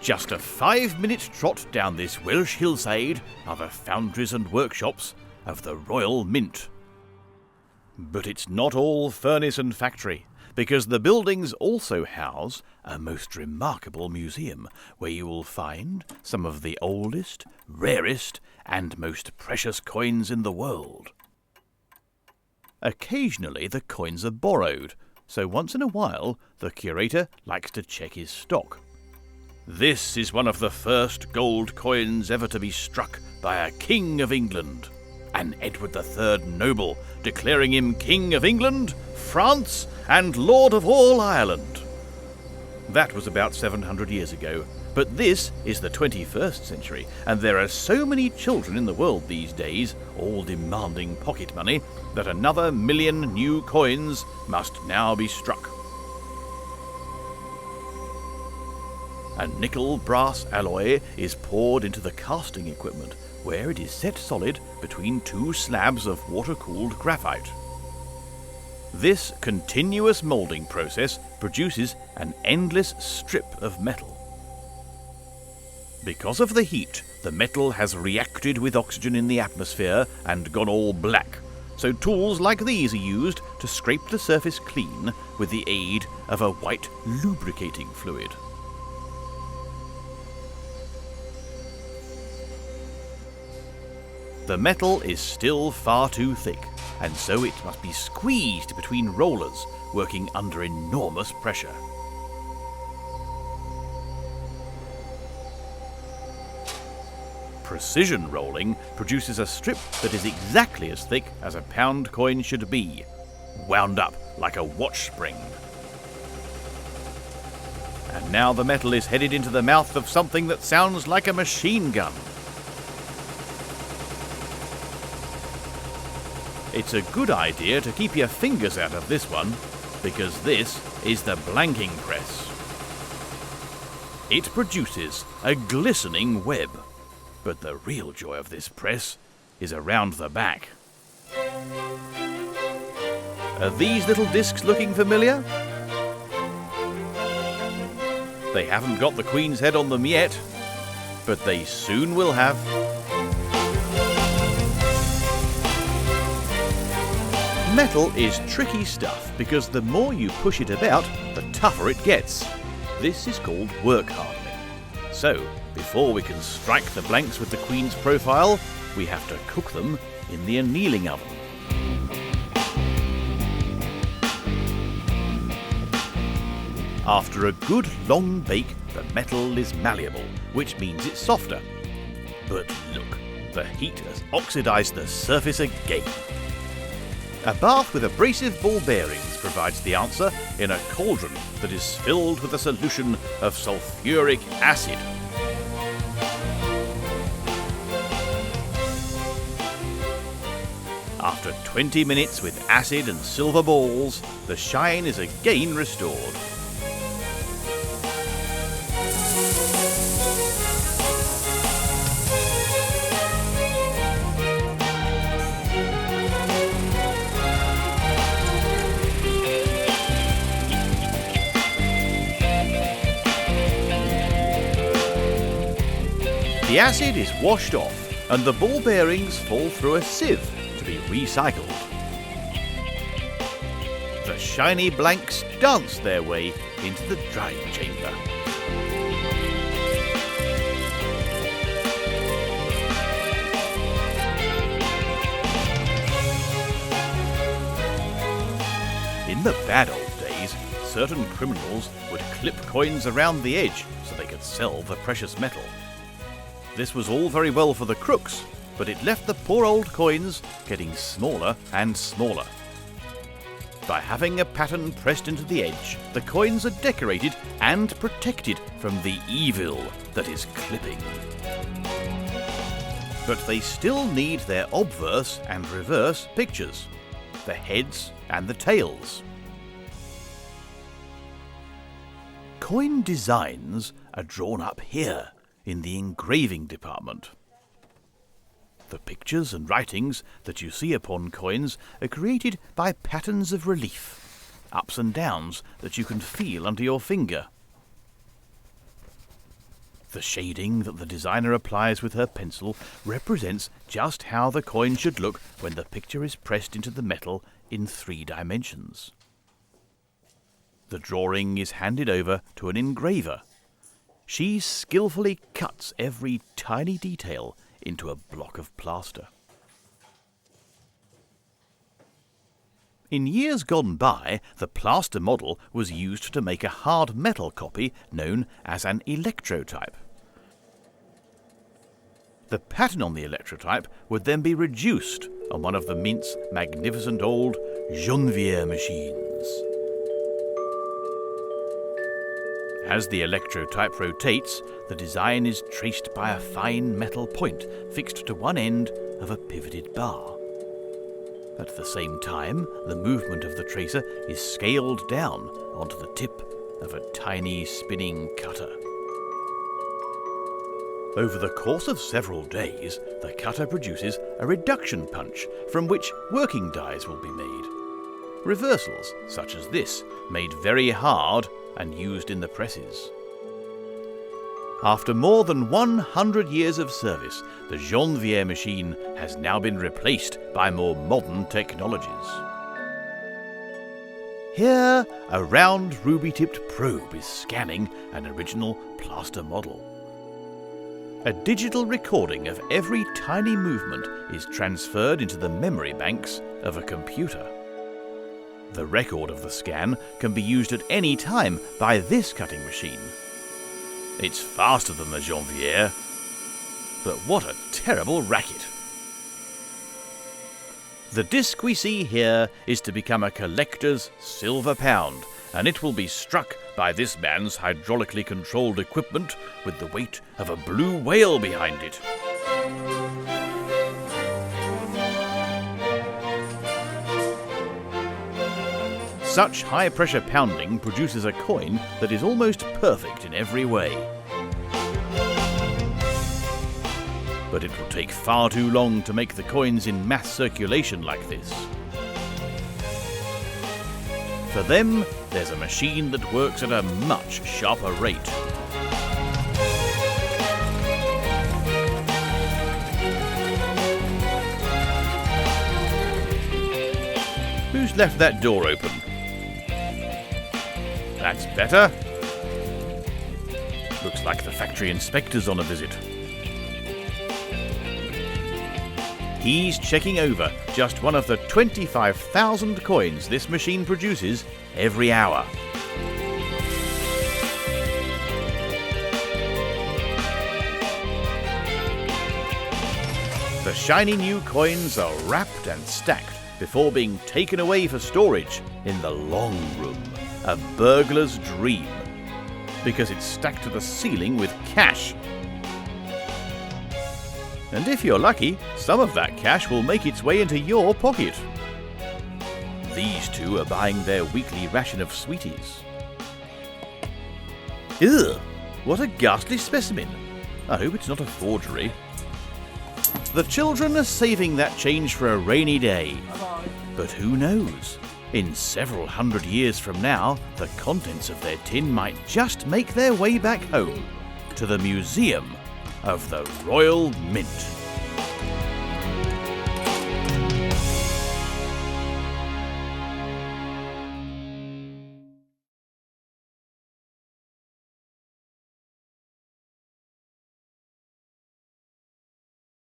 Just a 5-minute trot down this Welsh hillside are the foundries and workshops of the Royal Mint. But it's not all furnace and factory, because the buildings also house a most remarkable museum where you will find some of the oldest, rarest, and most precious coins in the world. Occasionally the coins are borrowed, so once in a while the curator likes to check his stock. This is one of the first gold coins ever to be struck by a King of England, an Edward III noble, declaring him King of England, France, and Lord of all Ireland. That was about 700 years ago, but this is the 21st century, and there are so many children in the world these days, all demanding pocket money, that another 1 million new coins must now be struck. A nickel-brass alloy is poured into the casting equipment, where it is set solid between 2 slabs of water-cooled graphite. This continuous moulding process produces an endless strip of metal. Because of the heat, the metal has reacted with oxygen in the atmosphere and gone all black, so tools like these are used to scrape the surface clean with the aid of a white lubricating fluid. The metal is still far too thick, and so it must be squeezed between rollers working under enormous pressure. Precision rolling produces a strip that is exactly as thick as a pound coin should be, wound up like a watch spring. And now the metal is headed into the mouth of something that sounds like a machine gun. It's a good idea to keep your fingers out of this one, because this is the blanking press. It produces a glistening web, but the real joy of this press is around the back. Are these little discs looking familiar? They haven't got the Queen's head on them yet, but they soon will have. Metal is tricky stuff because the more you push it about, the tougher it gets. This is called work hardening. So, before we can strike the blanks with the Queen's profile, we have to cook them in the annealing oven. After a good long bake, the metal is malleable, which means it's softer. But look, the heat has oxidized the surface again. A bath with abrasive ball bearings provides the answer in a cauldron that is filled with a solution of sulfuric acid. After 20 minutes with acid and silver balls, the shine is again restored. The acid is washed off, and the ball bearings fall through a sieve to be recycled. The shiny blanks dance their way into the drying chamber. In the bad old days, certain criminals would clip coins around the edge so they could sell the precious metal. This was all very well for the crooks, but it left the poor old coins getting smaller and smaller. By having a pattern pressed into the edge, the coins are decorated and protected from the evil that is clipping. But they still need their obverse and reverse pictures, the heads and the tails. Coin designs are drawn up here in the engraving department. The pictures and writings that you see upon coins are created by patterns of relief, ups and downs that you can feel under your finger. The shading that the designer applies with her pencil represents just how the coin should look when the picture is pressed into the metal in 3 dimensions. The drawing is handed over to an engraver. She skillfully cuts every tiny detail into a block of plaster. In years gone by, the plaster model was used to make a hard metal copy known as an electrotype. The pattern on the electrotype would then be reduced on one of the Mint's magnificent old Jonvier machines. As the electrotype rotates, the design is traced by a fine metal point fixed to one end of a pivoted bar. At the same time, the movement of the tracer is scaled down onto the tip of a tiny spinning cutter. Over the course of several days, the cutter produces a reduction punch from which working dies will be made. Reversals, such as this, made very hard and used in the presses. After more than 100 years of service, the Jonvier machine has now been replaced by more modern technologies. Here, a round ruby-tipped probe is scanning an original plaster model. A digital recording of every tiny movement is transferred into the memory banks of a computer. The record of the scan can be used at any time by this cutting machine. It's faster than the Jonvier, but what a terrible racket. The disc we see here is to become a collector's silver pound, and it will be struck by this man's hydraulically controlled equipment with the weight of a blue whale behind it. Such high-pressure pounding produces a coin that is almost perfect in every way. But it will take far too long to make the coins in mass circulation like this. For them, there's a machine that works at a much sharper rate. Who's left that door open? That's better. Looks like the factory inspector's on a visit. He's checking over just one of the 25,000 coins this machine produces every hour. The shiny new coins are wrapped and stacked before being taken away for storage in the long room, a burglar's dream, because it's stacked to the ceiling with cash. And if you're lucky, some of that cash will make its way into your pocket. These two are buying their weekly ration of sweeties. Ugh, what a ghastly specimen. I hope it's not a forgery. The children are saving that change for a rainy day. But who knows? In several hundred years from now, the contents of their tin might just make their way back home to the Museum of the Royal Mint.